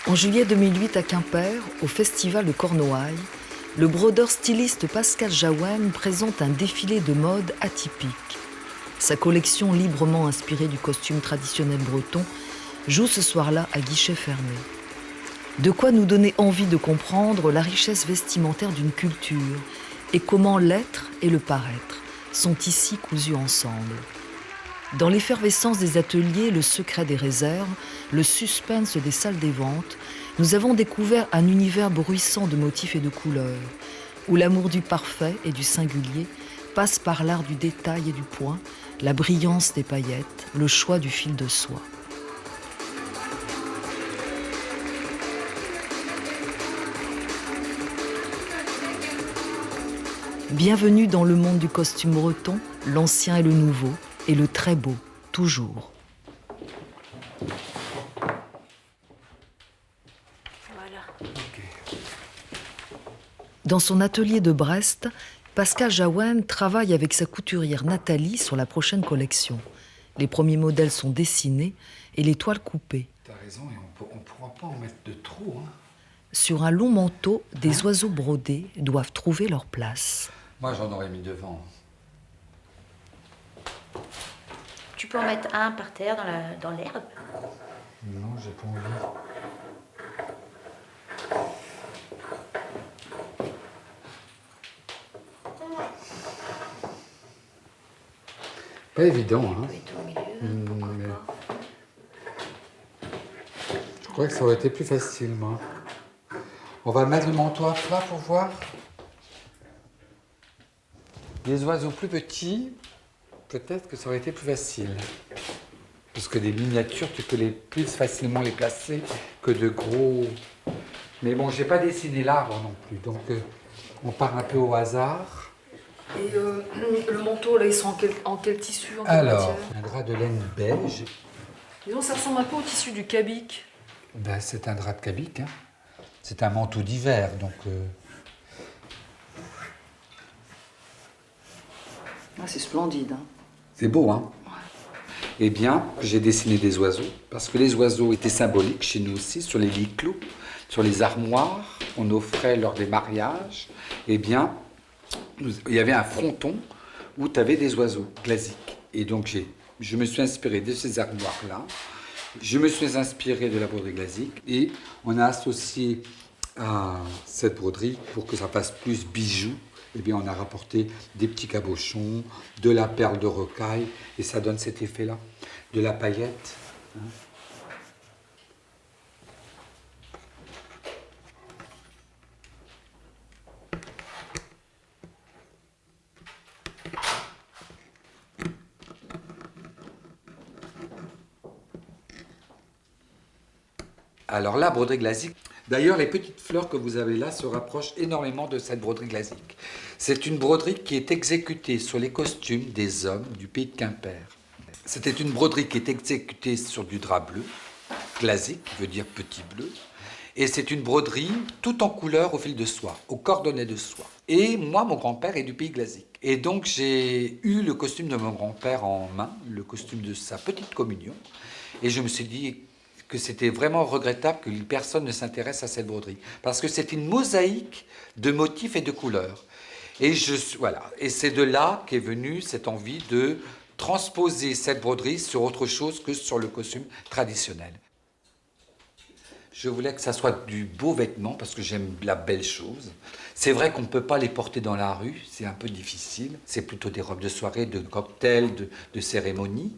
En juillet 2008 à Quimper, au Festival de Cornouailles, le brodeur styliste Pascal Jaouen présente un défilé de mode atypique. Sa collection librement inspirée du costume traditionnel breton joue ce soir-là à guichet fermé. De quoi nous donner envie de comprendre la richesse vestimentaire d'une culture et comment l'être et le paraître sont ici cousus ensemble. Dans l'effervescence des ateliers, le secret des réserves, le suspense des salles des ventes, nous avons découvert un univers bruissant de motifs et de couleurs, où l'amour du parfait et du singulier passe par l'art du détail et du point, la brillance des paillettes, le choix du fil de soie. Bienvenue dans le monde du costume breton, l'ancien et le nouveau, et le très beau, toujours. Voilà. Okay. Dans son atelier de Brest, Pascal Jaouen travaille avec sa couturière Nathalie sur la prochaine collection. Les premiers modèles sont dessinés et les toiles coupées. T'as raison, et on ne pourra pas en mettre de trop. Hein. Sur un long manteau, des oiseaux brodés doivent trouver leur place. Moi, j'en aurais mis devant. Tu peux en mettre un par terre dans l'herbe. Non, j'ai pas envie. Pas évident, hein. Au milieu, pourquoi mais pas. je crois que ça aurait été plus facile, moi. On va mettre le manteau à plat pour voir. Les oiseaux plus petits, peut-être que ça aurait été plus facile. Parce que des miniatures, tu peux plus facilement les placer que de gros... Mais bon, j'ai pas dessiné l'arbre non plus, donc on part un peu au hasard. Et le manteau, là, ils sont en quel tissu, en quelle Alors, matière? un drap de laine beige, Disons, ça ressemble un peu au tissu du cabic. ben, c'est un drap de cabic, hein. C'est un manteau d'hiver, donc... Ah, c'est splendide, hein. C'est beau, hein? Eh bien, j'ai dessiné des oiseaux, parce que les oiseaux étaient symboliques chez nous aussi, sur les lits clos, sur les armoires, on offrait lors des mariages. Eh bien, il y avait un fronton où tu avais des oiseaux glasiques. Et donc, je me suis inspiré de ces armoires-là, je me suis inspiré de la broderie glasique, et on a associé à cette broderie, pour que ça fasse plus bijoux, eh bien, on a rapporté des petits cabochons, de la perle de rocaille, et ça donne cet effet-là, de la paillette. Hein. Alors la broderie glasique, d'ailleurs les petites fleurs que vous avez là se rapprochent énormément de cette broderie glasique. C'est une broderie qui est exécutée sur les costumes des hommes du pays de Quimper. C'était une broderie qui est exécutée sur du drap bleu, glasique, qui veut dire petit bleu. Et c'est une broderie tout en couleur au fil de soie, au cordonnet de soie. Et moi, mon grand-père est du pays glasique. Et donc j'ai eu le costume de mon grand-père en main, le costume de sa petite communion. Et je me suis dit que c'était vraiment regrettable que personne ne s'intéresse à cette broderie. Parce que c'est une mosaïque de motifs et de couleurs. Et, voilà. Et c'est de là qu'est venue cette envie de transposer cette broderie sur autre chose que sur le costume traditionnel. Je voulais que ça soit du beau vêtement, parce que j'aime la belle chose. C'est vrai qu'on ne peut pas les porter dans la rue, c'est un peu difficile. C'est plutôt des robes de soirée, de cocktail, de cérémonie.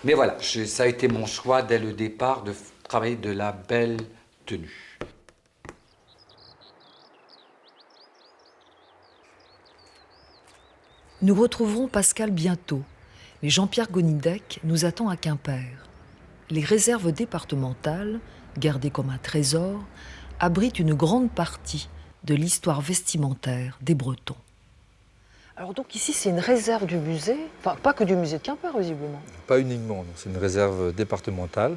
Mais voilà, ça a été mon choix dès le départ de travailler de la belle tenue. Nous retrouverons Pascal bientôt, mais Jean-Pierre Gonidec nous attend à Quimper. Les réserves départementales, gardées comme un trésor, abritent une grande partie de l'histoire vestimentaire des Bretons. Alors donc ici, c'est une réserve du musée, enfin pas que du musée de Quimper, visiblement. Pas uniquement, c'est une réserve départementale.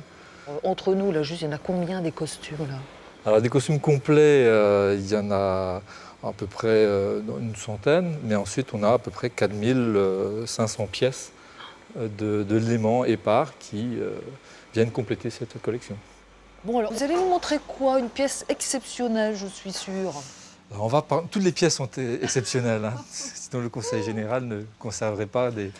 Entre nous, là, juste, il y en a combien des costumes, là? Alors des costumes complets, il y en a à peu près une centaine, mais ensuite on a à peu près 4500 pièces d'éléments épars qui viennent compléter cette collection. Bon, alors, vous allez nous montrer quoi? Une pièce exceptionnelle, je suis sûre. Alors toutes les pièces sont exceptionnelles, hein. Sinon le Conseil général ne conserverait pas des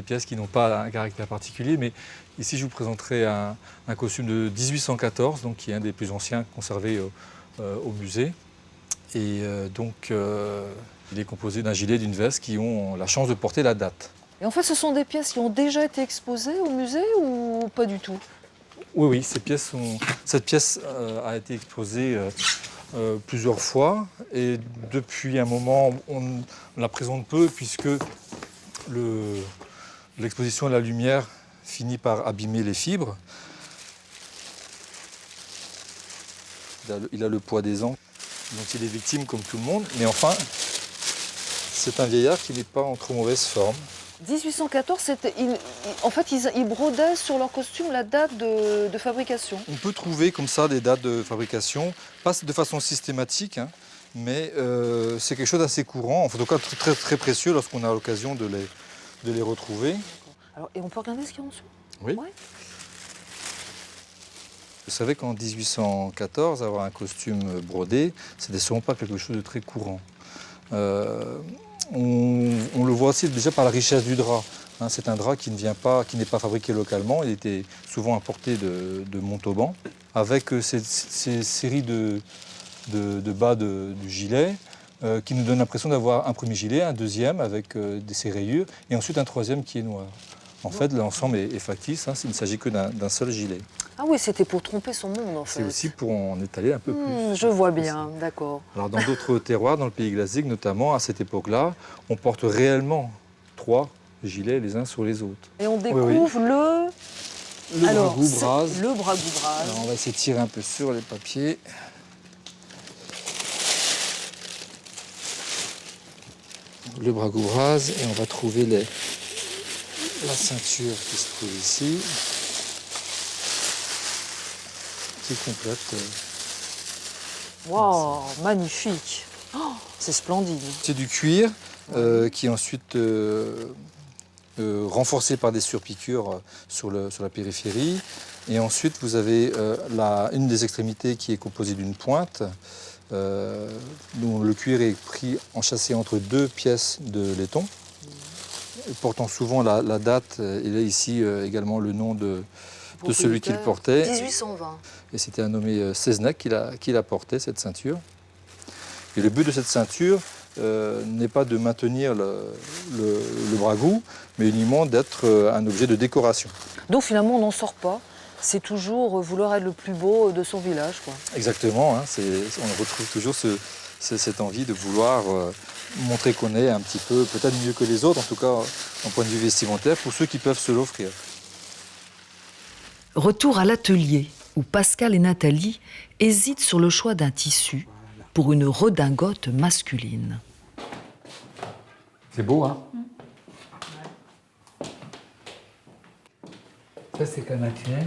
pièces qui n'ont pas un caractère particulier. Mais ici, je vous présenterai un costume de 1814, donc, qui est un des plus anciens conservés au musée. Et il est composé d'un gilet et d'une veste qui ont la chance de porter la date. Et en fait, ce sont des pièces qui ont déjà été exposées au musée ou pas du tout? Oui, cette pièce a été exposée plusieurs fois. Et depuis un moment, on la présente peu puisque l'exposition à la lumière finit par abîmer les fibres. Il a le poids des ans, donc il est victime comme tout le monde. Mais enfin, c'est un vieillard qui n'est pas en trop mauvaise forme. 1814, en fait, ils brodaient sur leur costume la date de fabrication. On peut trouver comme ça des dates de fabrication, pas de façon systématique, hein, mais c'est quelque chose d'assez courant, en tout cas très, très précieux lorsqu'on a l'occasion de les retrouver. Alors, et on peut regarder ce qu'il y a en dessous? Oui. Ouais. Vous savez qu'en 1814, avoir un costume brodé, ce n'était sûrement pas quelque chose de très courant. On le voit aussi déjà par la richesse du drap. Hein, c'est un drap qui n'est pas fabriqué localement. Il était souvent importé de Montauban, avec ces séries de bas du gilet qui nous donnent l'impression d'avoir un premier gilet, un deuxième avec ces rayures, et ensuite un troisième qui est noir. En fait, l'ensemble est factice. Hein, il ne s'agit que d'un seul gilet. Ah oui, c'était pour tromper son monde, en fait. C'est aussi pour en étaler un peu plus. Je vois bien, d'accord. Alors, dans d'autres terroirs, dans le pays glazique notamment, à cette époque-là, on porte réellement 3 gilets les uns sur les autres. Et on découvre le bragou-bras. Le bragou-bras. Alors, on va essayer de tirer un peu sur les papiers. Le bragou-bras, et on va trouver la ceinture qui se trouve ici, qui complète. Waouh, magnifique. Oh, c'est splendide. C'est du cuir qui est ensuite renforcé par des surpiqûres sur la périphérie. Et ensuite, vous avez une des extrémités qui est composée d'une pointe, dont le cuir est enchâssé entre 2 pièces de laiton, portant souvent la date. Il a ici également le nom de celui qui le portait. 1820. Et c'était un nommé Seznec qui la portait, cette ceinture. Et le but de cette ceinture n'est pas de maintenir le bragou, mais uniquement d'être un objet de décoration. Donc finalement, on n'en sort pas. C'est toujours vouloir être le plus beau de son village, quoi. Exactement, hein, on retrouve toujours cette envie de vouloir montrer qu'on est un petit peu, peut-être mieux que les autres, en tout cas d'un point de vue vestimentaire, pour ceux qui peuvent se l'offrir. Retour à l'atelier, où Pascal et Nathalie hésitent sur le choix d'un tissu pour une redingote masculine. C'est beau, hein? Ça, c'est quelle matière?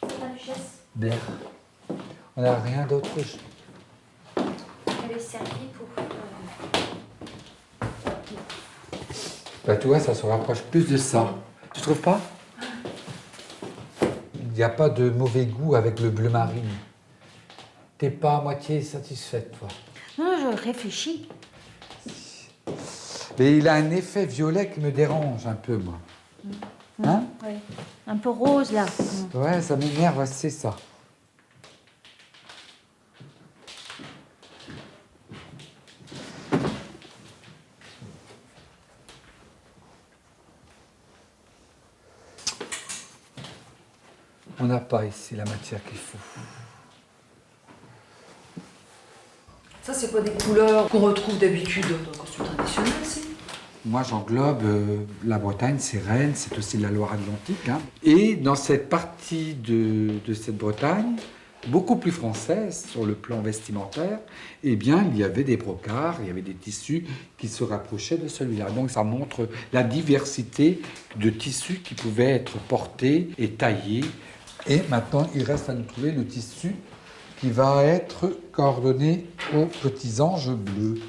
C'est la duchesse. D'air. On n'a rien d'autre. Elle est servie pour... Bah, tu vois, ça se rapproche plus de ça. Tu trouves pas? Il n'y a pas de mauvais goût avec le bleu marine. T'es pas à moitié satisfaite, toi. Non, je réfléchis. Mais il a un effet violet qui me dérange un peu, moi. Hein? Oui. Un peu rose, là. Ouais, ça m'énerve, c'est ça. On n'a pas ici la matière qu'il faut. Ça, c'est pas des couleurs qu'on retrouve d'habitude dans le costume traditionnel, si? Moi, j'englobe la Bretagne, c'est Rennes, c'est aussi la Loire-Atlantique. Hein. Et dans cette partie de cette Bretagne, beaucoup plus française sur le plan vestimentaire, eh bien, il y avait des brocards, il y avait des tissus qui se rapprochaient de celui-là. Donc, ça montre la diversité de tissus qui pouvaient être portés et taillés. Et maintenant, il reste à nous trouver le tissu qui va être coordonné aux petits anges bleus.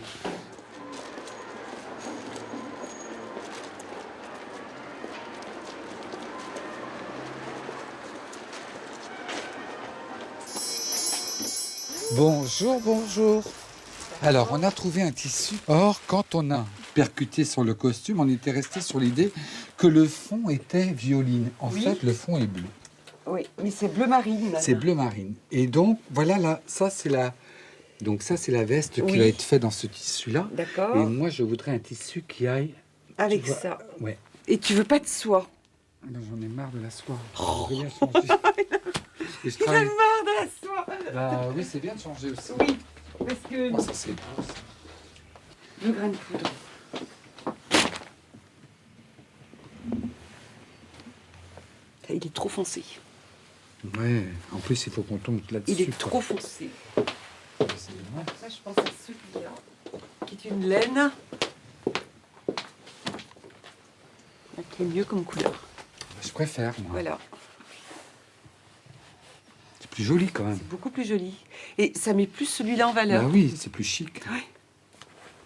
Bonjour, bonjour. Alors, on a trouvé un tissu. Or, quand on a percuté sur le costume, on était resté sur l'idée que le fond était violine. En fait, le fond est bleu. Oui, mais c'est bleu marine. C'est bleu marine. Et donc, voilà, là, ça, c'est la... Donc ça, c'est la veste qui Oui. va être faite dans ce tissu-là. D'accord. Et moi, je voudrais un tissu qui aille... Avec tu vois, ça. Ouais. Et tu veux pas de soie? Non, j'en ai marre de la soie. Je vais la changer. Et je J'en ai travaille... marre de la soie. Bah oui, c'est bien de changer aussi. Oui, parce que Oh, ça, c'est beau, ça. le grain de poudre. Il est trop foncé. Ouais, en plus, il faut qu'on tombe là-dessus. Il est quoi. trop foncé. C'est dommage. Ça, je pense à celui-là, qui est une laine. Qui est mieux comme couleur. Je préfère, moi. Voilà, C'est plus joli, quand même. c'est beaucoup plus joli. Et ça met plus celui-là en valeur. Bah oui, c'est plus chic. Ouais.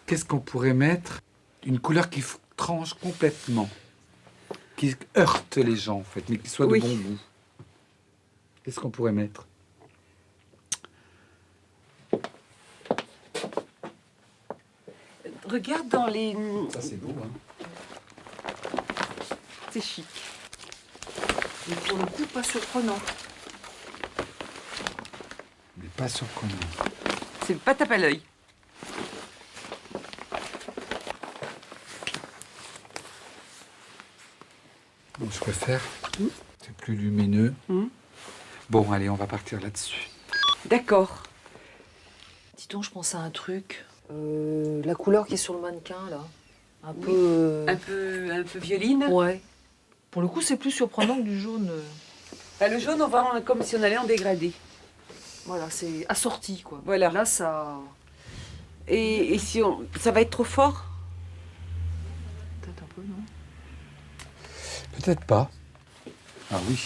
Qu'est-ce qu'on pourrait mettre? Une couleur qui tranche complètement. Qui heurte les gens, en fait, mais qui soit Oui. de bon goût. Qu'est-ce qu'on pourrait mettre? Regarde dans les... Ça, c'est beau, hein. C'est chic. Mais pour le coup, pas surprenant. Mais pas surprenant. C'est pas tape à l'œil. Donc, je préfère. C'est plus lumineux. Mm. Bon, allez, on va partir là-dessus. D'accord. Dis donc, je pense à un truc. La couleur qui est sur le mannequin, là. Un peu... Un peu violine. Ouais. Pour le coup, c'est plus surprenant que du jaune. Bah, le jaune, on va comme si on allait en dégradé. Voilà, c'est assorti, quoi. Voilà. Là, ça... Et si on... ça va être trop fort? Peut-être un peu, non? Peut-être pas. Ah oui.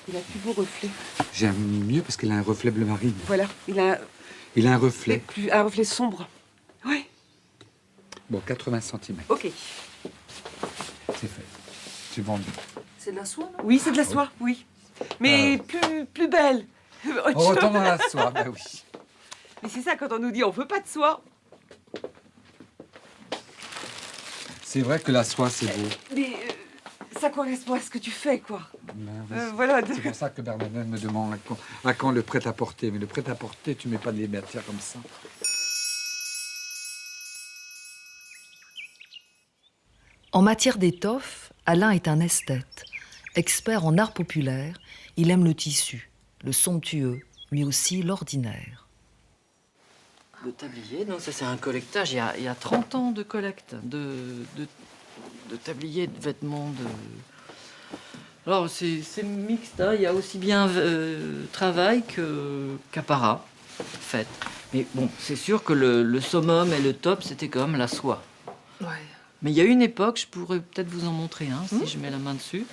Il a plus beau reflet. J'aime mieux parce qu'il a un reflet bleu marine. Voilà, il a Il a un reflet. un reflet sombre. Ouais, Bon, 80 cm. ok. C'est fait. C'est vendu. C'est de la soie, non? Oui, c'est de la soie, oui. Mais plus belle. Autre On chose. retourne dans la soie, bah oui. Mais c'est ça, quand on nous dit on veut pas de soie. C'est vrai que la soie, c'est beau. Mais ça correspond à ce que tu fais, quoi. Ben oui. Voilà. C'est pour ça que Bernadette me demande à quand le prêt-à-porter. Mais le prêt-à-porter, tu mets pas des matières comme ça. En matière d'étoffe, Alain est un esthète. Expert en art populaire, il aime le tissu, le somptueux, mais aussi l'ordinaire. Le tablier, non, ça c'est un collectage. Il y a 30 ans de collecte de tabliers, de vêtements. Alors c'est mixte, hein. Il y a aussi bien travail qu'apparat fait. Mais bon, c'est sûr que le summum et le top, c'était quand même la soie. Ouais. Mais il y a eu une époque, je pourrais peut-être vous en montrer un, si je mets la main dessus,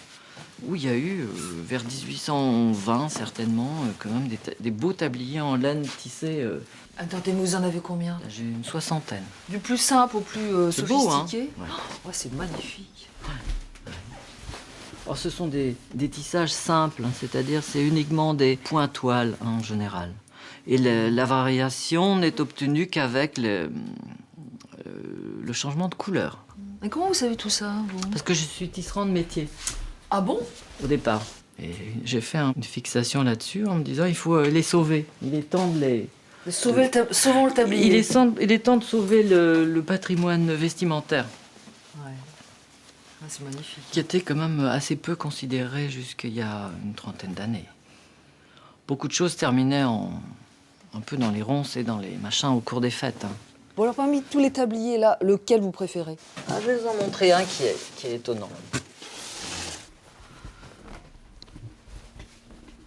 où il y a eu, vers 1820 certainement, quand même des beaux tabliers en laine tissée. Attendez, vous en avez combien? J'ai une soixantaine. Du plus simple au plus C'est beau, hein? sophistiqué? Ouais. Ouais, c'est magnifique. Alors, ce sont des tissages simples, hein, c'est-à-dire c'est uniquement des points toiles en général. Et la variation n'est obtenue qu'avec le changement de couleur. Mais comment vous savez tout ça, vous? Parce que je suis tisserand de métier Ah bon? au départ. Et j'ai fait une fixation là-dessus en me disant il faut les sauver. Il est temps de les... Sauvons le tablier. Il est temps de sauver le patrimoine vestimentaire, Ouais. Ah, c'est magnifique. qui était quand même assez peu considéré jusqu'il y a une trentaine d'années. Beaucoup de choses terminaient un peu dans les ronces et dans les machins au cours des fêtes. Hein. Bon, alors parmi tous les tabliers là, lequel vous préférez? Ah, je vais vous en montrer un qui est étonnant.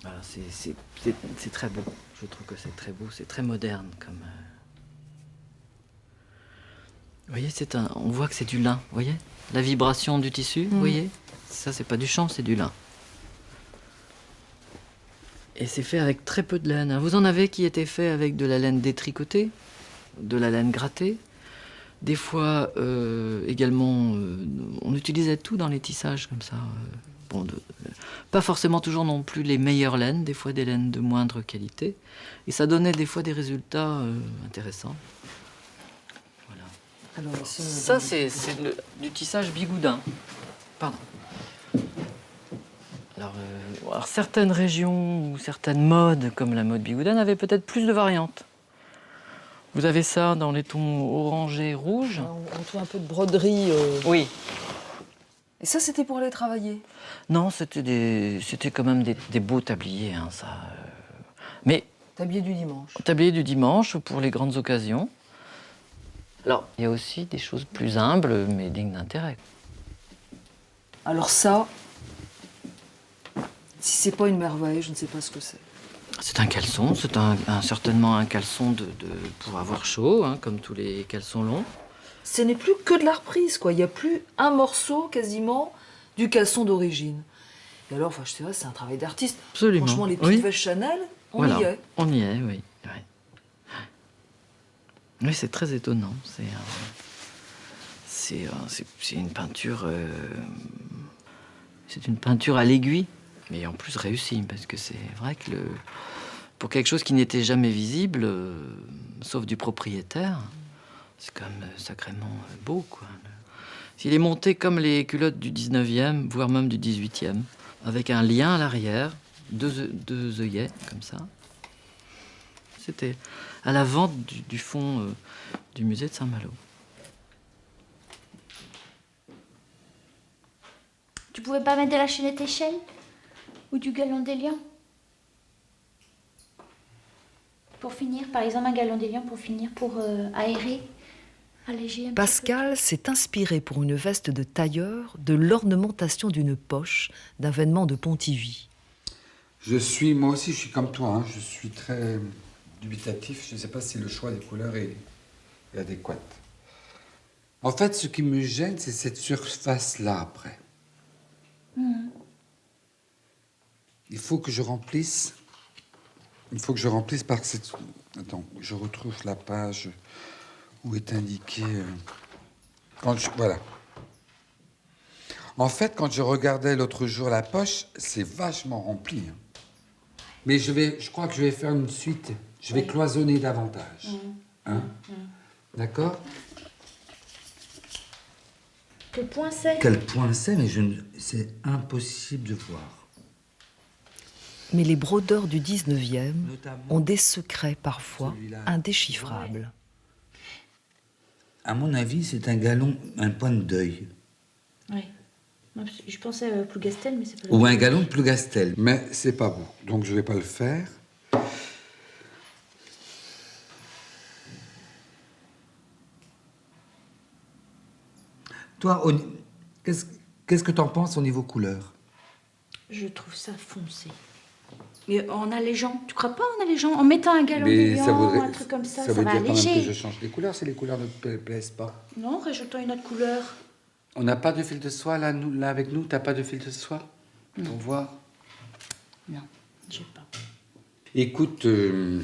Voilà, c'est très beau. Je trouve que c'est très beau, c'est très moderne comme. Vous voyez, on voit que c'est du lin. Vous voyez, la vibration du tissu. Vous voyez, ça c'est pas du chanvre, c'est du lin. Et c'est fait avec très peu de laine. Vous en avez qui étaient faits avec de la laine détricotée, de la laine grattée, Des fois, également, on utilisait tout dans les tissages comme ça. Bon, pas forcément toujours non plus les meilleures laines, des fois des laines de moindre qualité. Et ça donnait des fois des résultats intéressants. Voilà. Alors, ici, on a Ça, c'est du tissage bigoudin. Pardon. Alors, certaines régions ou certaines modes, comme la mode bigoudin, avaient peut-être plus de variantes. Vous avez ça dans les tons orangés rouges. on trouve un peu de broderie. Oui. Et ça, c'était pour aller travailler. Non, c'était quand même des beaux tabliers, hein, ça. Mais Tablier du dimanche. tablier du dimanche pour les grandes occasions. Alors, il y a aussi des choses plus humbles, mais dignes d'intérêt. Alors ça, si c'est pas une merveille, je ne sais pas ce que c'est. C'est un caleçon, c'est certainement un caleçon pour avoir chaud, hein, comme tous les caleçons longs. Ce n'est plus que de la reprise, quoi. Il n'y a plus un morceau, quasiment, du caleçon d'origine. Et alors, enfin, je sais pas, c'est un travail d'artiste. Absolument. Franchement, les petites vestes Chanel, on y est. On y est, oui. Oui, c'est très étonnant. C'est une peinture... c'est une peinture à l'aiguille, mais en plus réussie, parce que c'est vrai que pour quelque chose qui n'était jamais visible, sauf du propriétaire, c'est quand même sacrément beau, quoi. Il est monté comme les culottes du 19e, voire même du 18e, avec un lien à l'arrière, deux œillets, comme ça. C'était à la vente du fond du musée de Saint-Malo. Tu pouvais pas mettre de la chaînette échelle ou du galon d'élian pour finir, par exemple un galon d'élian pour finir, pour aérer, alléger un petit Pascal s'est inspiré pour une veste de tailleur de l'ornementation d'une poche d'un vêtement de Pontivy. Moi aussi, je suis comme toi, hein, je suis très dubitatif. Je ne sais pas si le choix des couleurs est adéquat. En fait, ce qui me gêne, c'est cette surface-là, après. Il faut que je remplisse par cette... Attends, je retrouve la page où est indiqué... Voilà. En fait, quand je regardais l'autre jour la poche, c'est vachement rempli. Hein. Mais je crois que je vais faire une suite. Je vais cloisonner davantage. Hein? D'accord? Quel point c'est? Quel point c'est, mais c'est impossible de voir. Mais les brodeurs du 19e Notamment ont des secrets parfois celui-là. indéchiffrables. À mon avis, c'est un point de deuil. Oui. Je pensais à Plougastel, mais c'est pas... Ou un galon de Plougastel. Mais c'est pas beau, donc je vais pas le faire. Toi, qu'est-ce que t'en penses au niveau couleur? Je trouve ça foncé. Mais en allégeant, tu crois pas en allégeant? En mettant un galon d'élian, un truc comme ça veut va dire quand même alléger. que je change les couleurs si les couleurs ne te plaisent pas. Non, rajoutons une autre couleur. On n'a pas de fil de soie là avec nous? T'as pas de fil de soie pour voir? Non, j'ai pas. Écoute, je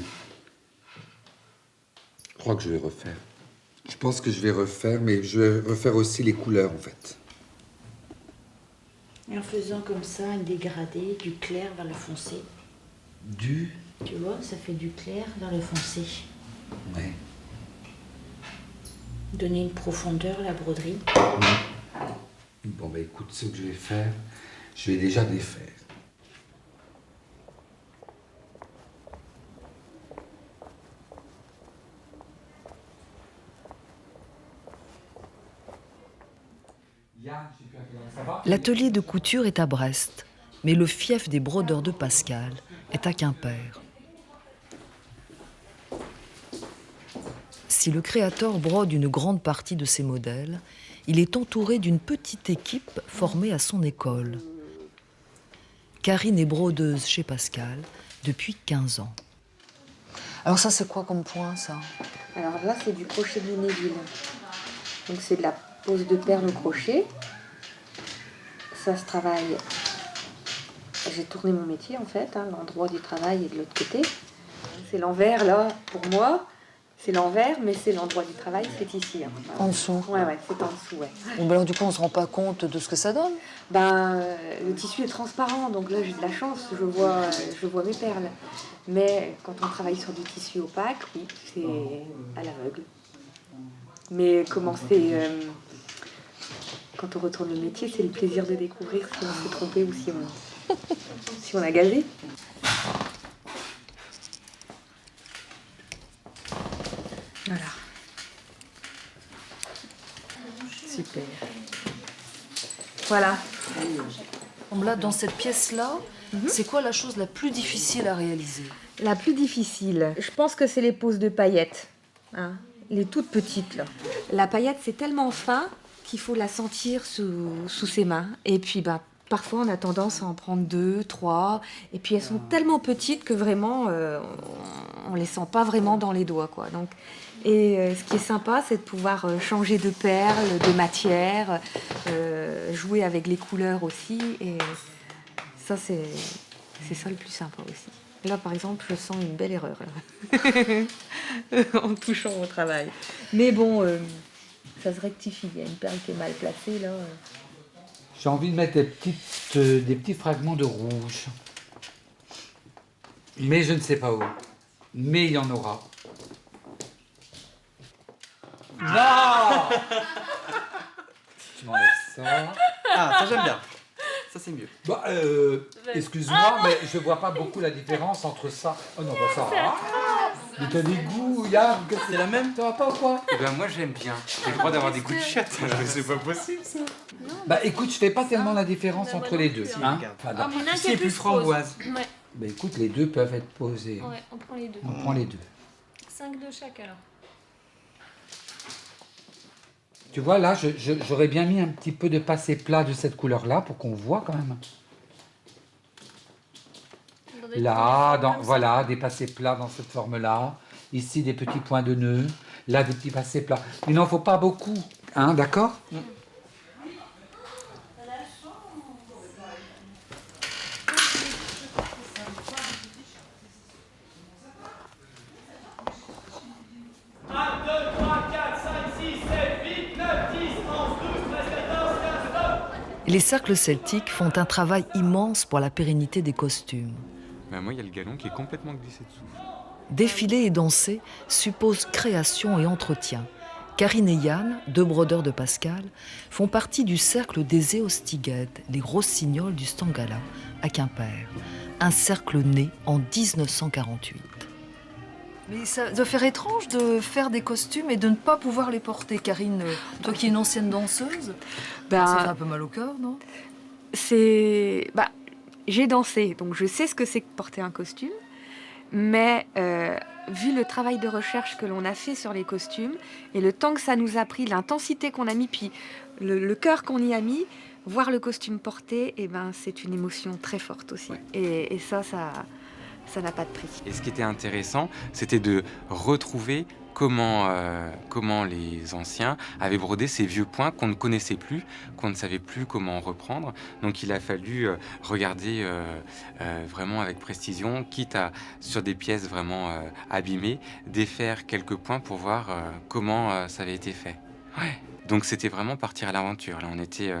crois que je vais refaire. Je pense que je vais refaire, mais je vais refaire aussi les couleurs en fait. Et en faisant comme ça, un dégradé, du clair vers le foncé. Tu vois, ça fait du clair vers le foncé. Ouais. Donner une profondeur à la broderie. Bon, bah écoute, ce que je vais faire, je vais déjà défaire. L'atelier de couture est à Brest, mais le fief des brodeurs de Pascal est à Quimper. Si le créateur brode une grande partie de ses modèles, il est entouré d'une petite équipe formée à son école. Karine est brodeuse chez Pascal depuis 15 ans. Alors ça, c'est quoi comme point, ça? Alors là, c'est du crochet de Lunéville. Donc c'est de la pose de perles au crochet. Ça se travaille. J'ai tourné mon métier en fait, hein, l'endroit du travail est de l'autre côté. C'est l'envers là, pour moi. C'est l'envers, mais c'est l'endroit du travail, c'est ici. Hein. Voilà. En dessous. Ouais, c'est en dessous, ouais. Bon, alors du coup, on se rend pas compte de ce que ça donne. Le tissu est transparent, donc là j'ai de la chance, je vois mes perles. Mais quand on travaille sur du tissu opaque, oui, c'est à l'aveugle. Mais comment c'est... quand on retourne au métier, c'est le plaisir de découvrir si on s'est trompé ou si on a gagé. Voilà. Super. Voilà. Là, dans cette pièce-là, c'est quoi la chose la plus difficile à réaliser? La plus difficile, je pense que c'est les poses de paillettes. Hein, les toutes petites, là. La paillette, c'est tellement fin qu'il faut la sentir sous ses mains. Et puis, parfois, on a tendance à en prendre 2, 3. Et puis, elles sont tellement petites que vraiment, on les sent pas vraiment dans les doigts, quoi. Donc, ce qui est sympa, c'est de pouvoir changer de perles, de matière, jouer avec les couleurs aussi. Et ça, c'est ça le plus sympa aussi. Là, par exemple, je sens une belle erreur là. En touchant au travail. Mais bon, ça se rectifie. Il y a une perle qui est mal placée là. J'ai envie de mettre des petits fragments de rouge. Mais je ne sais pas où. Mais il y en aura. Non. Tu m'enlèves ça. Ah, ça j'aime bien. Ça c'est mieux. Excuse-moi, mais je vois pas beaucoup la différence entre ça. Oh non, ça. Mais t'as des goûts, Yann. C'est la même? T'en as pas ou quoi? Eh ben moi j'aime bien. J'ai le droit d'avoir des goûts de chatte. C'est pas possible ça. Écoute, je fais pas tellement la différence entre les deux. Hein? Ici c'est plus framboise. Ouais. Écoute, les deux peuvent être posés. Ouais, on prend les deux. On prend les deux. 5 de chaque alors. Tu vois, là, j'aurais bien mis un petit peu de passé plat de cette couleur-là pour qu'on voit quand même. Là, voilà, des passés plats dans cette forme-là. Ici, des petits points de nœud. Là, des petits passés plats. Il n'en faut pas beaucoup. Hein, d'accord? Les cercles celtiques font un travail immense pour la pérennité des costumes. Moi, il y a le galon qui est complètement glissé dessous. Défiler et danser suppose création et entretien. Karine et Yann, 2 brodeurs de Pascal, font partie du cercle des Éostiguettes, les rossignols du Stangala, à Quimper. Un cercle né en 1948. Mais ça doit faire étrange de faire des costumes et de ne pas pouvoir les porter. Karine, toi qui es une ancienne danseuse, ça fait un peu mal au cœur, non? J'ai dansé, donc je sais ce que c'est que porter un costume. Mais vu le travail de recherche que l'on a fait sur les costumes et le temps que ça nous a pris, l'intensité qu'on a mis, puis le cœur qu'on y a mis, voir le costume porté, c'est une émotion très forte aussi. Ouais. Et ça n'a pas de prix. Et ce qui était intéressant, c'était de retrouver comment les anciens avaient brodé ces vieux points qu'on ne connaissait plus, qu'on ne savait plus comment reprendre. Donc il a fallu regarder vraiment avec précision, quitte à, sur des pièces vraiment abîmées, défaire quelques points pour voir comment ça avait été fait. Ouais. Donc c'était vraiment partir à l'aventure. Là, on était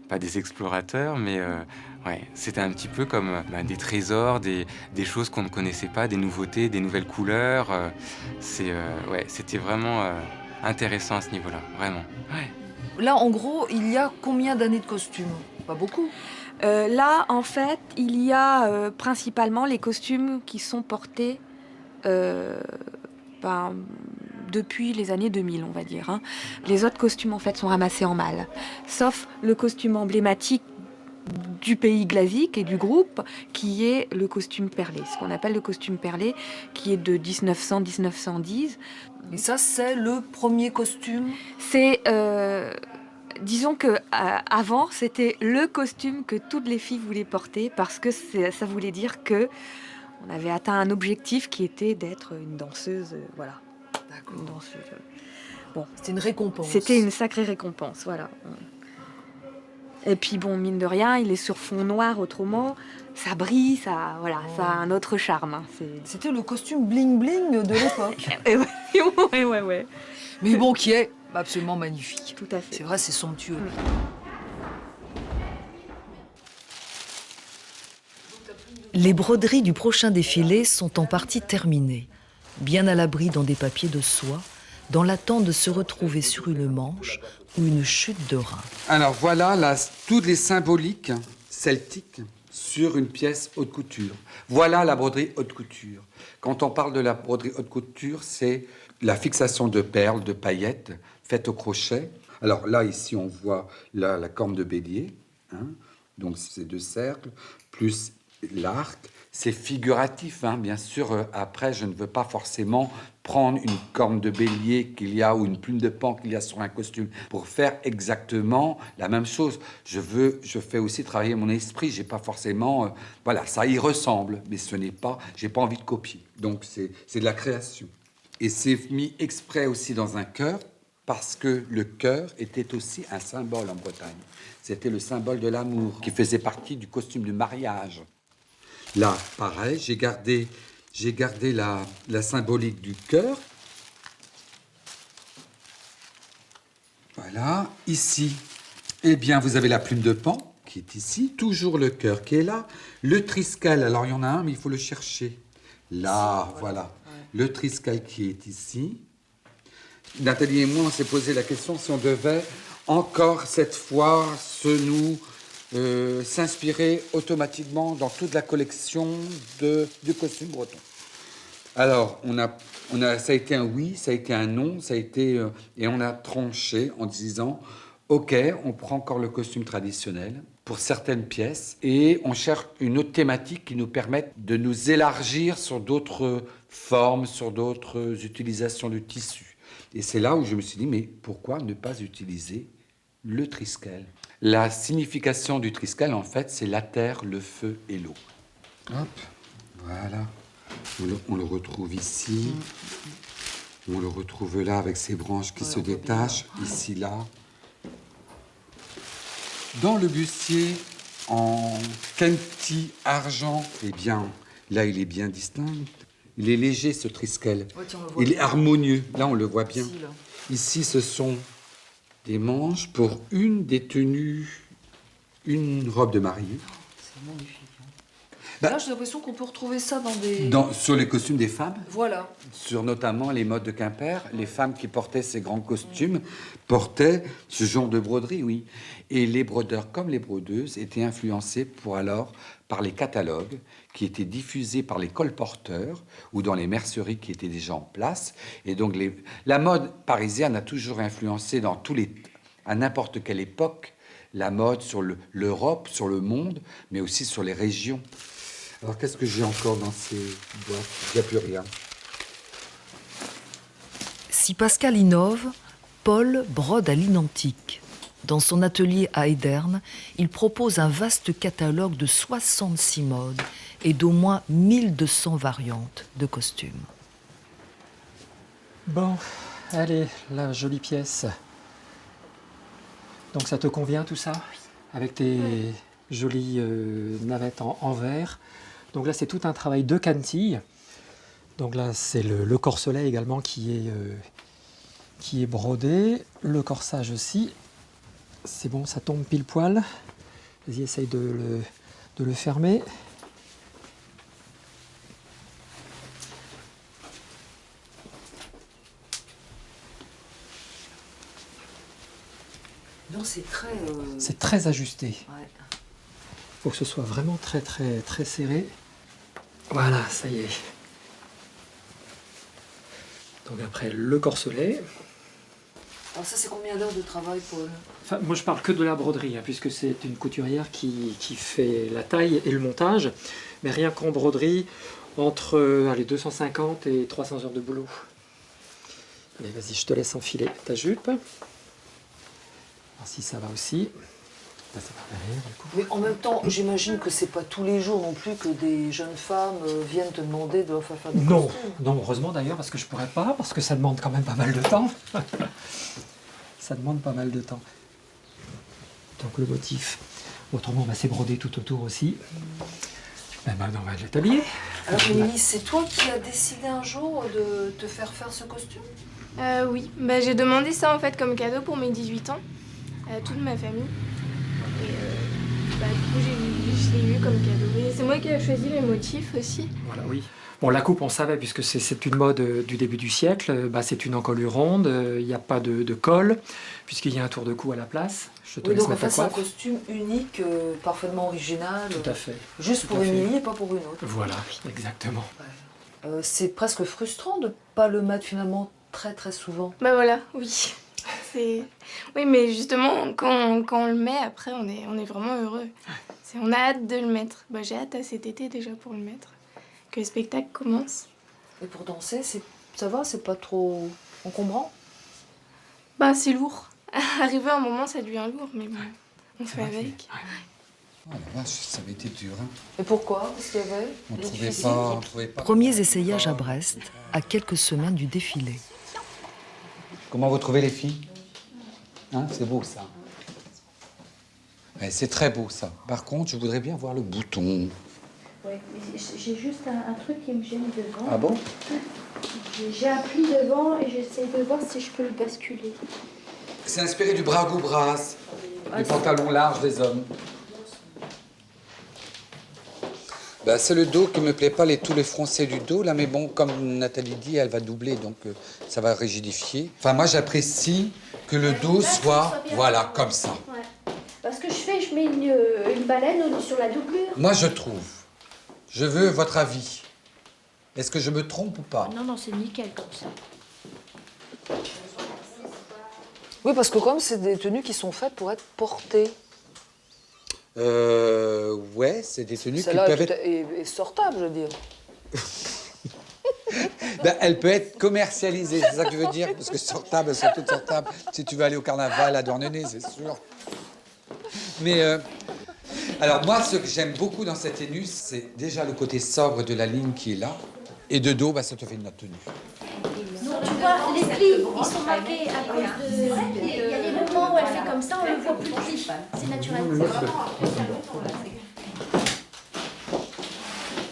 pas des explorateurs, mais c'était un petit peu comme des trésors, des choses qu'on ne connaissait pas, des nouveautés, des nouvelles couleurs. C'était vraiment intéressant à ce niveau-là, vraiment. Ouais. Là, en gros, il y a combien d'années de costumes? Pas beaucoup. Là, en fait, il y a principalement les costumes qui sont portés depuis les années 2000, on va dire. Hein. Les autres costumes, en fait, sont ramassés en malle. Sauf le costume emblématique du pays Glazik et du groupe, qui est le costume perlé. Ce qu'on appelle le costume perlé, qui est de 1900-1910. Et ça, c'est le premier costume? C'est... disons que avant, c'était le costume que toutes les filles voulaient porter, parce que ça voulait dire que on avait atteint un objectif qui était d'être une danseuse, voilà. D'accord. Une danseuse. Bon, c'était une récompense. C'était une sacrée récompense, voilà. Et puis bon, mine de rien, il est sur fond noir autrement. Ça brille, ça a un autre charme. Hein. C'était le costume bling-bling de l'époque. Ouais. Mais bon, qui est absolument magnifique. Tout à fait. C'est vrai, c'est somptueux. Les broderies du prochain défilé sont en partie terminées, bien à l'abri dans des papiers de soie, dans l'attente de se retrouver sur une manche ou une chute de rein. Alors voilà toutes les symboliques celtiques sur une pièce haute couture. Voilà la broderie haute couture. Quand on parle de la broderie haute couture, c'est la fixation de perles, de paillettes faites au crochet. Alors là, ici, on voit la corne de bélier, hein, donc c'est 2 cercles, plus l'arc. C'est figuratif, hein, bien sûr. Après, je ne veux pas forcément prendre une corne de bélier qu'il y a ou une plume de paon qu'il y a sur un costume pour faire exactement la même chose. Je fais aussi travailler mon esprit. J'ai pas forcément, voilà, ça y ressemble, mais ce n'est pas. J'ai pas envie de copier. Donc c'est de la création. Et c'est mis exprès aussi dans un cœur parce que le cœur était aussi un symbole en Bretagne. C'était le symbole de l'amour qui faisait partie du costume du mariage. Là, pareil, j'ai gardé la symbolique du cœur. Voilà, ici, eh bien, vous avez la plume de paon qui est ici, toujours le cœur qui est là. Le triskel, alors il y en a un, mais il faut le chercher. Là, voilà, le triskel qui est ici. Nathalie et moi, on s'est posé la question si on devait encore cette fois s'inspirer automatiquement dans toute la collection du costume breton. Alors, ça a été un oui, ça a été un non, et on a tranché en disant, ok, on prend encore le costume traditionnel pour certaines pièces et on cherche une autre thématique qui nous permette de nous élargir sur d'autres formes, sur d'autres utilisations du tissu. Et c'est là où je me suis dit, mais pourquoi ne pas utiliser le triskel? La signification du triskel, en fait, c'est la terre, le feu et l'eau. Hop, voilà. On le retrouve ici. On le retrouve là avec ses branches qui se détachent, ici, là. Dans le bustier, en kenti argent, eh bien, là, il est bien distinct. Il est léger, ce triskel. Ouais, tiens, il est harmonieux. Là, on le voit bien. Ici, là. Ici, ce sont des manches pour une des tenues, une robe de mariée. C'est magnifique. Là, j'ai l'impression qu'on peut retrouver ça dans des... Sur les costumes des femmes. Voilà. Sur notamment les modes de Quimper, les femmes qui portaient ces grands costumes portaient ce genre de broderie, oui. Et les brodeurs comme les brodeuses étaient influencés par les catalogues qui étaient diffusés par les colporteurs ou dans les merceries qui étaient déjà en place. Et donc la mode parisienne a toujours influencé à n'importe quelle époque la mode sur l'Europe, sur le monde, mais aussi sur les régions. Alors, qu'est-ce que j'ai encore dans ces boîtes? Il n'y a plus rien. Si Pascal innove, Paul brode à l'identique. Dans son atelier à Ederne, il propose un vaste catalogue de 66 modes et d'au moins 1200 variantes de costumes. Bon, allez, la jolie pièce. Donc ça te convient tout ça? Avec tes jolies navettes en verre. Donc là, c'est tout un travail de cantille. Donc là, c'est le corselet également qui est brodé. Le corsage aussi. C'est bon, ça tombe pile poil. Vas-y, essaye de le fermer. Non, c'est très... C'est très ajusté. Ouais. Faut que ce soit vraiment très très très serré. Voilà, ça y est. Donc après le corselet. Alors ça, c'est combien d'heures de travail, Paul? Enfin, moi je parle que de la broderie, hein, puisque c'est une couturière qui fait la taille et le montage. Mais rien qu'en broderie, entre 250 et 300 heures de boulot. Allez, vas-y, je te laisse enfiler ta jupe. Alors, si ça va aussi. Là, ça va derrière, du coup. Mais en même temps, j'imagine que c'est pas tous les jours non plus que des jeunes femmes viennent te demander de leur faire des costumes. Non, heureusement d'ailleurs, parce que je pourrais pas, parce que ça demande quand même pas mal de temps. Ça demande pas mal de temps. Donc le motif, autrement c'est brodé tout autour aussi. Maintenant on va le tablier. Alors Émilie, c'est toi qui as décidé un jour de te faire ce costume? Oui, j'ai demandé ça en fait comme cadeau pour mes 18 ans à toute ma famille. Et du coup je l'ai eu comme cadeau. Et c'est moi qui ai choisi les motifs aussi. Voilà, oui. Bon, la coupe, on savait, puisque c'est une mode du début du siècle. C'est une encolure ronde, il n'y a pas de col, puisqu'il y a un tour de cou à la place. Je te laisse donc en mettre fait, la c'est un coiffe. costume unique, parfaitement original. Tout à fait. Juste pour Émilie et pas pour une autre. Voilà, exactement. C'est presque frustrant de ne pas le mettre finalement très très souvent. Voilà, oui. Oui, mais justement, quand on le met, après, on est vraiment heureux. On a hâte de le mettre. J'ai hâte à cet été déjà pour le mettre. Que le spectacle commence. Et pour danser, ça va, c'est pas trop encombrant? C'est lourd. Arrivé à un moment, ça devient lourd, mais bon, on fait avec. Oh la vache, ça avait été dur. Hein. Et pourquoi? Parce qu'il y avait On des trouvait difficultés. pas, on trouvait pas. Premiers essayages à Brest, à quelques semaines du défilé. Comment vous trouvez les filles? Hein, c'est beau ça. Ouais, c'est très beau ça. Par contre, je voudrais bien voir le bouton. Ouais, mais j'ai juste un truc qui me gêne devant. Ah bon? J'ai un pli devant et j'essaie de voir si je peux le basculer. C'est inspiré du brago-bras, du pantalon large des hommes. C'est le dos qui me plaît pas, tout le froncé du dos, là, mais bon, comme Nathalie dit, elle va doubler, donc ça va rigidifier. Enfin, moi, j'apprécie que le dos soit, voilà, comme ça. Ouais. Parce que je mets une baleine sur la doublure. Moi, je trouve. Je veux votre avis. Est-ce que je me trompe ou pas? Non, c'est nickel comme ça. Oui, parce que comme c'est des tenues qui sont faites pour être portées. Ouais, c'est des tenues qui Celle-là peuvent être... est sortable, je veux dire. Elle peut être commercialisée, c'est ça que tu veux dire? Parce que sortables, elles sont toutes sortables. Si tu veux aller au carnaval à Douarnenez, c'est sûr. Mais alors moi, ce que j'aime beaucoup dans cette tenue, c'est déjà le côté sobre de la ligne qui est là. Et de dos, ça te fait une autre tenue. Non, tu vois, les plis, ils sont marqués à cause de... Il y a des moments où elle fait comme ça, on ne voit plus de plis. C'est naturel.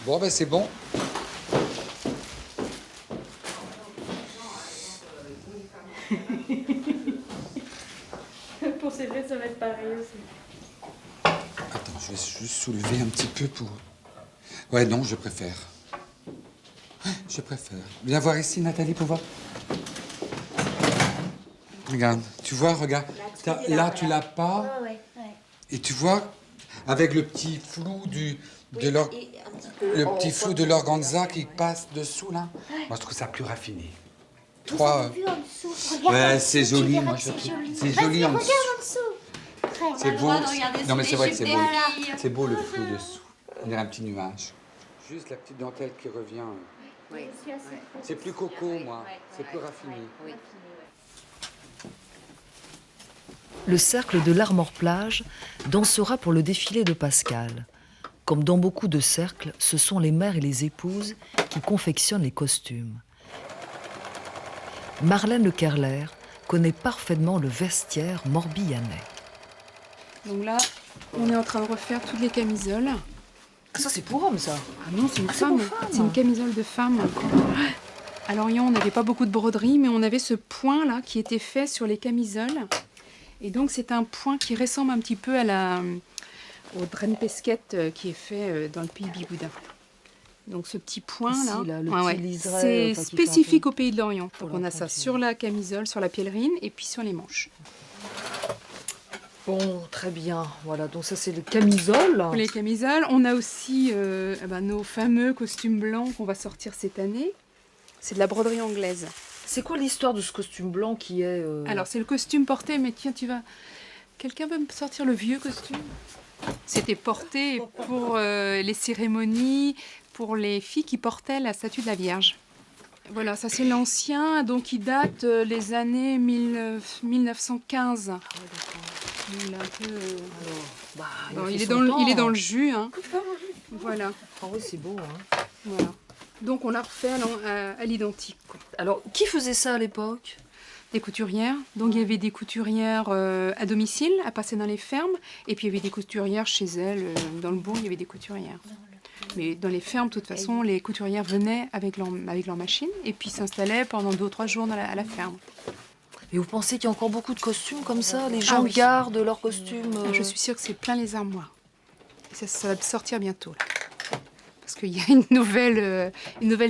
Bon, c'est bon. Pour ces ça va être pareil aussi. Attends, je vais juste soulever un petit peu pour... Ouais, non, je préfère. Je préfère. Viens voir ici, Nathalie, pour voir. Regarde, tu vois, regarde. Là, tu l'as pas. Ouais. Et tu vois, avec le petit flou le petit flou de l'organza qui passe dessous, là. Moi, je trouve ça plus raffiné. Trois... Ouais, c'est joli, moi, je trouve. C'est joli en dessous. C'est beau. Non, mais c'est vrai que c'est beau. C'est beau, le flou dessous. On dirait un petit nuage. Juste la petite dentelle qui revient. Oui. C'est plus coco, moi. C'est plus raffiné. Le cercle de l'Armor-Plage dansera pour le défilé de Pascal. Comme dans beaucoup de cercles, ce sont les mères et les épouses qui confectionnent les costumes. Marlène Le Kerler connaît parfaitement le vestiaire morbihanais. Donc là, on est en train de refaire toutes les camisoles. Ça, c'est pour homme, ça? Ah non, c'est une femme. C'est une camisole de femme. À Lorient, on n'avait pas beaucoup de broderie, mais on avait ce point-là qui était fait sur les camisoles. Et donc, c'est un point qui ressemble un petit peu au drain pesquette qui est fait dans le pays Bigoudin. Donc, ce petit point-là, c'est spécifique au pays de Lorient. Donc, on a ça sur la camisole, sur la pèlerine et puis sur les manches. Bon, très bien. Voilà, donc ça, c'est le camisole. Pour les camisoles, on a aussi nos fameux costumes blancs qu'on va sortir cette année. C'est de la broderie anglaise. C'est quoi l'histoire de ce costume blanc qui est... Alors, c'est le costume porté, mais tiens, quelqu'un veut me sortir le vieux costume? C'était porté pour les cérémonies, pour les filles qui portaient la statue de la Vierge. Voilà, ça c'est l'ancien, donc il date les années 1915. Il est un peu... il est dans le jus. Hein. Voilà. Ah oui, c'est beau. Hein. Voilà. Donc on l'a refait à l'identique. Alors, qui faisait ça à l'époque? des couturières. Donc il y avait des couturières à domicile, à passer dans les fermes, et puis il y avait des couturières chez elles, dans le bourg, il y avait des couturières. Mais dans les fermes, de toute façon, les couturières venaient avec leur machine, et puis s'installaient pendant 2 ou 3 jours à la ferme. Et vous pensez qu'il y a encore beaucoup de costumes comme ça? Les gens gardent leurs costumes Je suis sûre que c'est plein les armoires. Et ça va sortir bientôt, là. Parce qu'il y a une nouvelle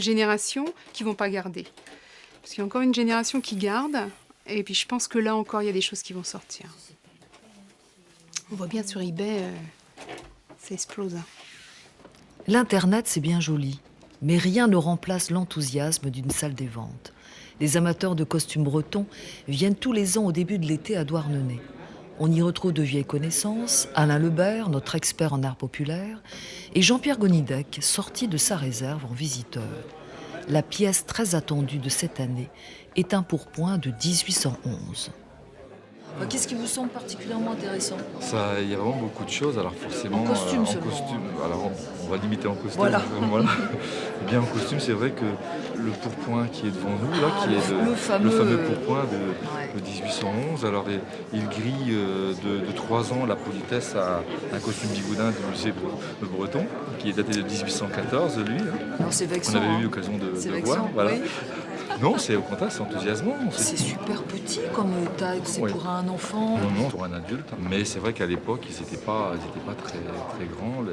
génération qui ne vont pas garder. Parce qu'il y a encore une génération qui garde, et puis je pense que là encore, il y a des choses qui vont sortir. On voit bien sur eBay, ça explose. L'Internet, c'est bien joli, mais rien ne remplace l'enthousiasme d'une salle des ventes. Les amateurs de costumes bretons viennent tous les ans au début de l'été à Douarnenez. On y retrouve de vieilles connaissances, Alain Lebert, notre expert en art populaire, et Jean-Pierre Gonidec, sorti de sa réserve en visiteur. La pièce très attendue de cette année est un pourpoint de 1811. Qu'est-ce qui vous semble particulièrement intéressant? Il y a vraiment beaucoup de choses. Alors forcément, en costume, alors on va limiter en costume. Voilà. Voilà. Et bien en costume, c'est vrai que le pourpoint qui est devant nous, là, le fameux pourpoint de 1811, alors il grille de 3 ans la politesse à un costume bigoudin du musée Le Breton, qui est daté de 1814, lui. Alors c'est vexant. On avait eu l'occasion de voir. Voilà. Oui. Non, c'est au contraire, c'est enthousiasmant. C'est super petit comme taille, c'est pour un enfant. Non, pour un adulte. Mais c'est vrai qu'à l'époque, ils n'étaient pas très, très grands.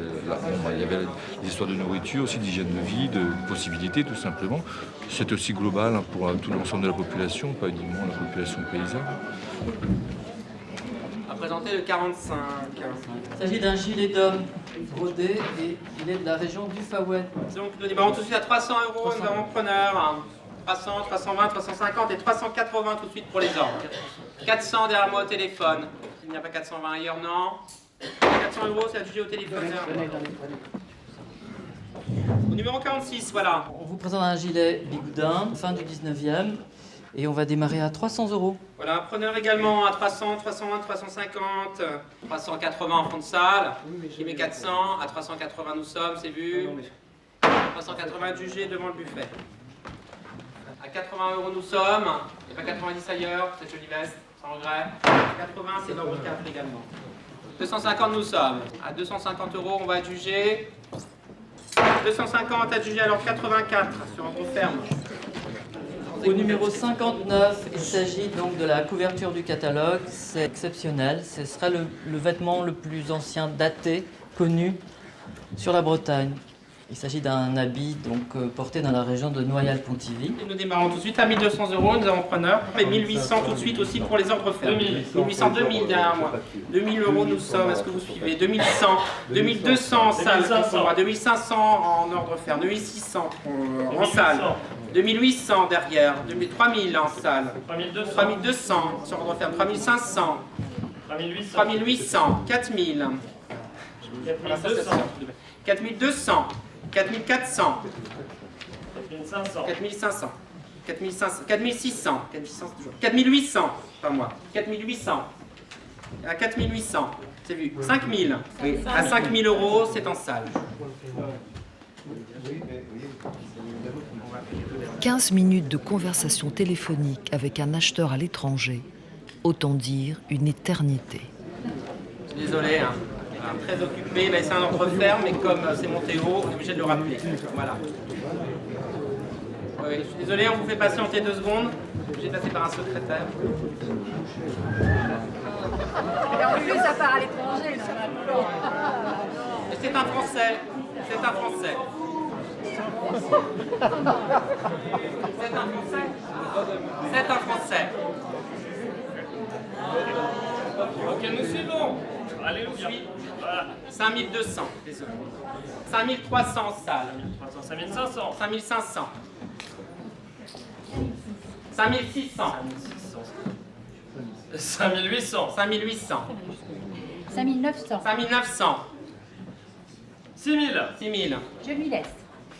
Il y avait des histoires de nourriture, aussi d'hygiène de vie, de possibilités, tout simplement. C'est aussi global pour tout l'ensemble de la population, pas uniquement la population paysanne. À présenter le 45. Il s'agit d'un gilet d'homme brodé et il est de la région du Faouet. Donc nous démarrons tout de suite à 300 €, nous avons preneur. 300, 320, 350 et 380 tout de suite pour les ordres. 400 derrière moi au téléphone. Il n'y a pas 420 ailleurs, non. 400 €, c'est adjugé au téléphone. Au numéro 46, voilà. On vous présente un gilet bigoudin, fin du 19e, et on va démarrer à 300 €. Voilà, preneur également à 300, 320, 350, 380 en fond de salle. Qui met 400, à 380 nous sommes, c'est vu. 380 adjugé devant le buffet. À 80 € nous sommes, et pas 90 ailleurs, cette jolie veste, sans regret. 80 c'est l'ordre 4 également. 250 nous sommes. À 250 € on va adjuger. 250 adjugé alors 84 sur ordre ferme. Au numéro 59, il s'agit donc de la couverture du catalogue. C'est exceptionnel. Ce sera le vêtement le plus ancien daté, connu sur la Bretagne. Il s'agit d'un habit porté dans la région de Noyal-Pontivy. Et nous démarrons tout de suite à 1200 €, nous avons preneur. Et 1800 tout de suite aussi pour les ordres fermes. 1800, 2000 derrière moi. 2000 € nous sommes, est-ce que vous suivez? 2100, 2200 en salle, 2500 en ordre ferme, 2600 en salle. 2800 derrière, 3000 en salle, 3200 sur ordre ferme, 3500, 3800, 4000, 4200, 4400, 4500, 4600, 4800, pas moi, 4800, à 4800, c'est vu, 5000, oui. À 5000 €, c'est en salle. 15 minutes de conversation téléphonique avec un acheteur à l'étranger, autant dire une éternité. Désolé, hein. Très occupé, c'est un ordre ferme, mais comme c'est monté haut, on est obligé de le rappeler. Voilà. Oui, je suis désolé, on vous fait patienter 2 secondes. J'ai passé par un secrétaire. Et en plus, ça part à l'étranger. Et c'est un Français. C'est un Français. C'est un Français. C'est un Français. Ok, nous suivons. Allez, on suit. Voilà. 5200, désolé. 5300 en salle. 5500. 5500. 5600. 5800. 5800. 5900. 5900. 6000. 6000. Je lui laisse.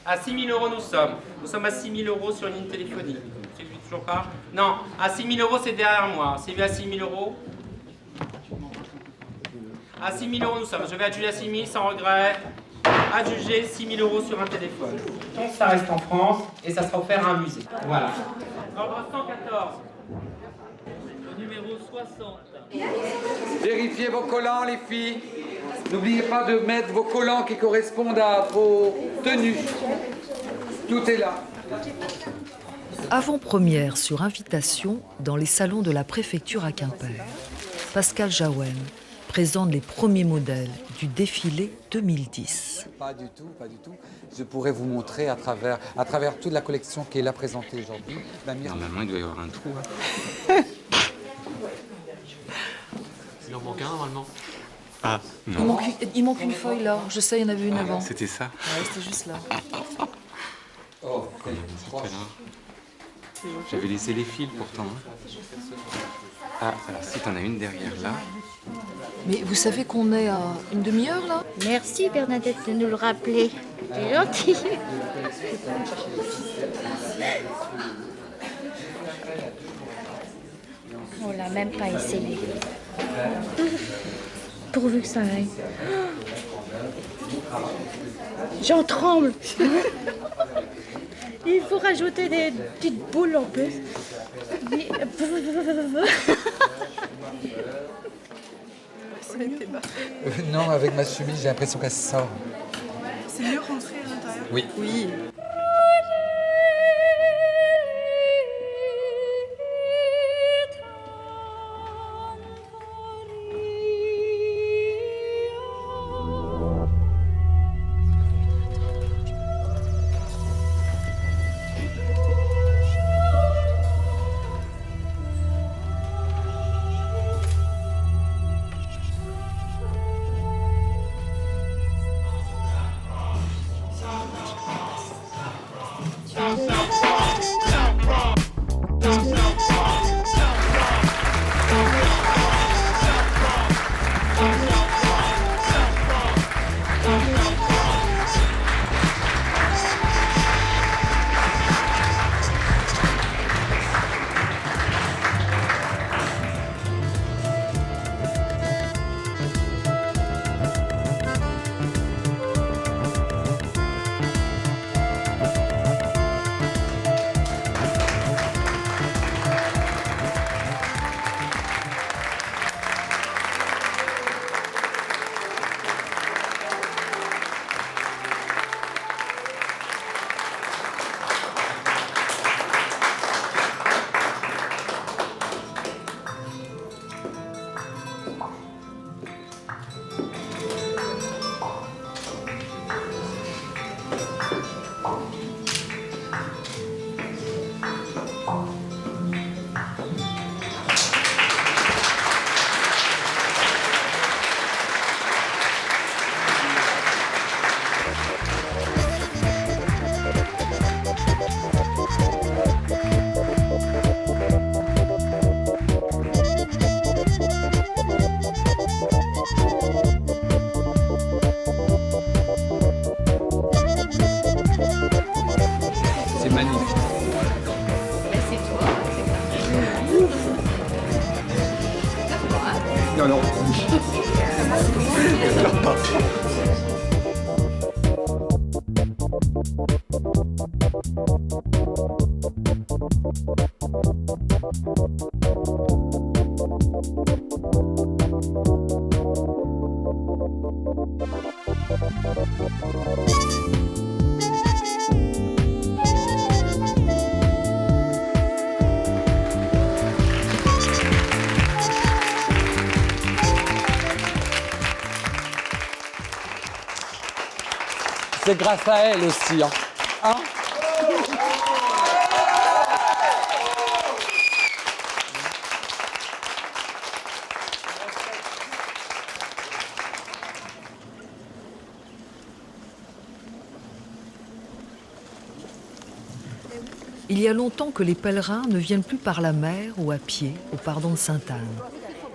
À 6000 € nous sommes. Nous sommes à 6000 € sur une ligne téléphonique. C'est lui toujours pas? Non, à 6000 € c'est derrière moi. C'est lui à 6000 €. À 6000 € nous sommes. Je vais adjuger à 6000 sans regret. Adjuger 6000 € sur un téléphone. Donc ça reste en France et ça sera offert à un musée. Voilà. Ordre 114. 60. Vérifiez vos collants, les filles. N'oubliez pas de mettre vos collants qui correspondent à vos tenues. Tout est là. Avant-première sur invitation dans les salons de la préfecture à Quimper. Pascal Jaouen présente les premiers modèles du défilé 2010. Pas du tout, pas du tout. Je pourrais vous montrer à travers toute la collection qui est là présentée aujourd'hui. Normalement, il doit y avoir un trou. Il en manque un normalement. Ah, non. Il manque une feuille là. Je sais, il y en avait une avant. C'était ça. Ouais, c'était juste là. Oh, j'avais laissé les fils pourtant. Ah, alors si t'en as une derrière là. Mais vous savez qu'on est à une demi-heure là? Merci Bernadette de nous le rappeler. C'est gentil. On l'a même pas essayé. Pourvu que ça aille. J'en tremble. Il faut rajouter des petites boules en plus. non, avec ma chemise, j'ai l'impression qu'elle sort. C'est mieux rentrer à l'intérieur? Oui. Oui. C'est grâce à elle aussi. Hein? Il y a longtemps que les pèlerins ne viennent plus par la mer ou à pied au pardon de Sainte-Anne.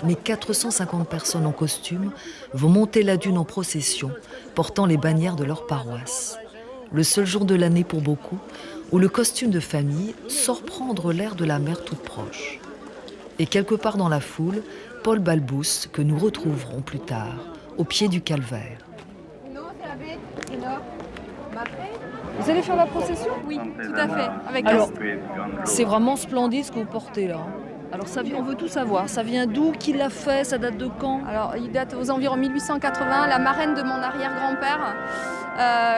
Mais 450 personnes en costume vont monter la dune en procession, portant les bannières de leur paroisse. Le seul jour de l'année pour beaucoup, où le costume de famille sort prendre l'air de la mer toute proche. Et quelque part dans la foule, Paul Balbous, que nous retrouverons plus tard, au pied du calvaire. Vous allez faire la procession? Oui, tout à fait. Avec alors, c'est vraiment splendide ce que vous portez là. Alors on veut tout savoir. Ça vient d'où? Qui l'a fait? Ça date de quand? Alors il date aux environs 1880. La marraine de mon arrière-grand-père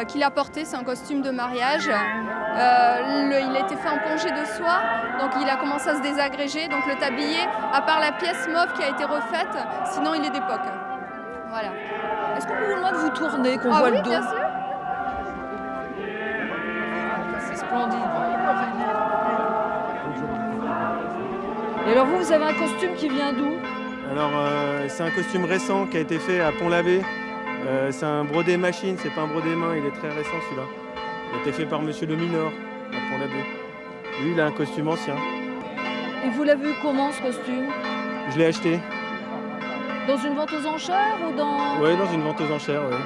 qui l'a porté, c'est un costume de mariage. Il a été fait en pongé de soie, donc il a commencé à se désagréger. Donc le tablier, à part la pièce mauve qui a été refaite, sinon il est d'époque. Voilà. Est-ce qu'on peut vous demander de vous tourner, qu'on voit voit oui, le dos? Bien sûr. C'est splendide. Et alors vous avez un costume qui vient d'où? Alors c'est un costume récent qui a été fait à Pont-l'Abbé. C'est un brodé machine, c'est pas un brodé main, il est très récent celui-là. Il a été fait par monsieur Dominor à Pont-l'Abbé. Lui, il a un costume ancien. Et vous l'avez vu comment ce costume? Je l'ai acheté. Dans une vente aux enchères ou dans... Oui, dans une vente aux enchères, oui.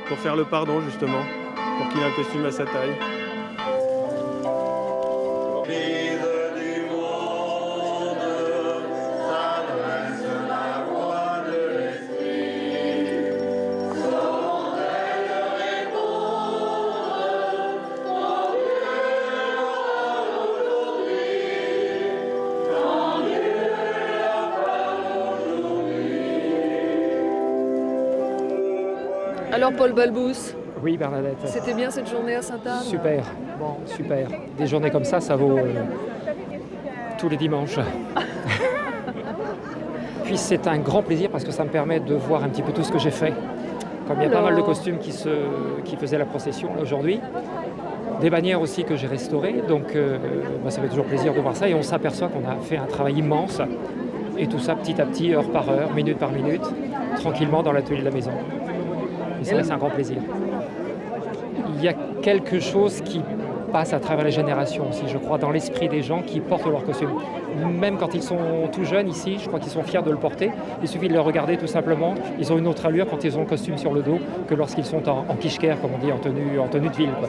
Pour faire le pardon justement, pour qu'il ait un costume à sa taille. Alors Paul Balbous, Oui, Bernadette. c'était bien cette journée à Sainte-Anne? Super, bon, super. Des journées comme ça vaut tous les dimanches. Puis c'est un grand plaisir parce que ça me permet de voir un petit peu tout ce que j'ai fait. Comme il y a pas mal de costumes qui faisaient la procession aujourd'hui, des bannières aussi que j'ai restaurées, donc ça fait toujours plaisir de voir ça et on s'aperçoit qu'on a fait un travail immense et tout ça petit à petit, heure par heure, minute par minute, tranquillement dans l'atelier de la maison. Et c'est vrai, c'est un grand plaisir. Il y a quelque chose qui passe à travers les générations aussi, je crois, dans l'esprit des gens qui portent leur costume. Même quand ils sont tout jeunes ici, je crois qu'ils sont fiers de le porter. Il suffit de les regarder tout simplement. Ils ont une autre allure quand ils ont le costume sur le dos que lorsqu'ils sont en kishker, comme on dit, en tenue de ville, quoi.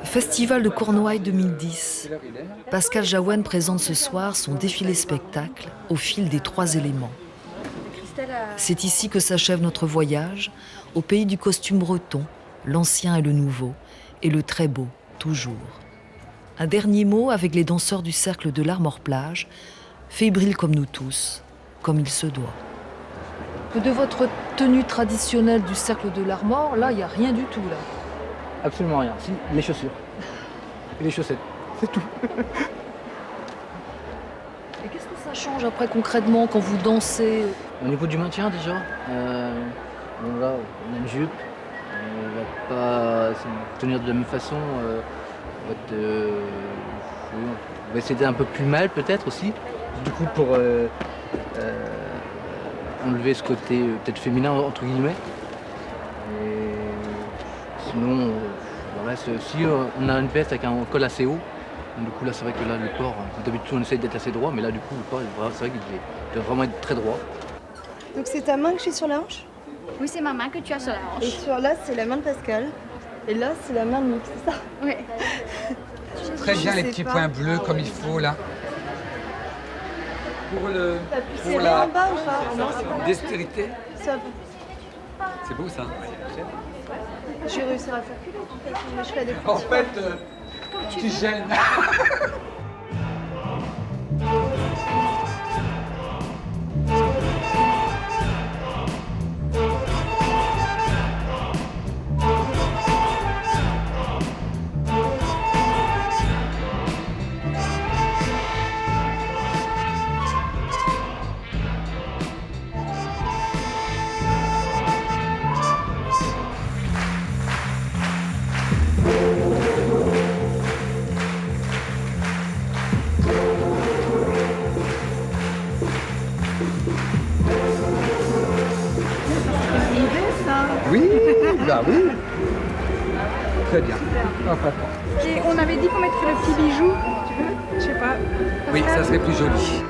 Festival de Cornouailles 2010. Pascal Jaouen présente ce soir son défilé spectacle au fil des 3 éléments. C'est ici que s'achève notre voyage, au pays du costume breton, l'ancien et le nouveau, et le très beau, toujours. Un dernier mot avec les danseurs du cercle de l'Armor-Plage, fébriles comme nous tous, comme il se doit. De votre tenue traditionnelle du cercle de l'Armor, là, il n'y a rien du tout, là. Absolument rien. Si, les chaussures. Et les chaussettes. C'est tout. Et qu'est-ce que ça change après concrètement quand vous dansez? Au niveau du maintien déjà, bon là, on a une jupe. On va pas tenir de la même façon. On va essayer d'être un peu plus mal peut-être aussi. Du coup pour enlever ce côté peut-être féminin entre guillemets. Et sinon, le reste, si on a une veste avec un col assez haut, du coup là c'est vrai que là le port, d'habitude on essaie d'être assez droit, mais là du coup le port c'est vrai qu'il doit vraiment être très droit. Donc c'est ta main que j'ai sur la hanche? Oui, c'est ma main que tu as sur la hanche. Et sur là c'est la main de Pascal. Et là c'est la main de Mick, c'est ça? Oui. Très bien les petits points bleus comme il faut là. Pour la en bas ou pas? dextérité. Ça... C'est beau ça. Je vais réussir à faire culotte en fait. Je ferai des En fait, tu gênes. Oui, bah oui. Très bien. Et on avait dit qu'on mettrait le petit bijou, tu veux? Je sais pas. Oui, ça serait plus joli.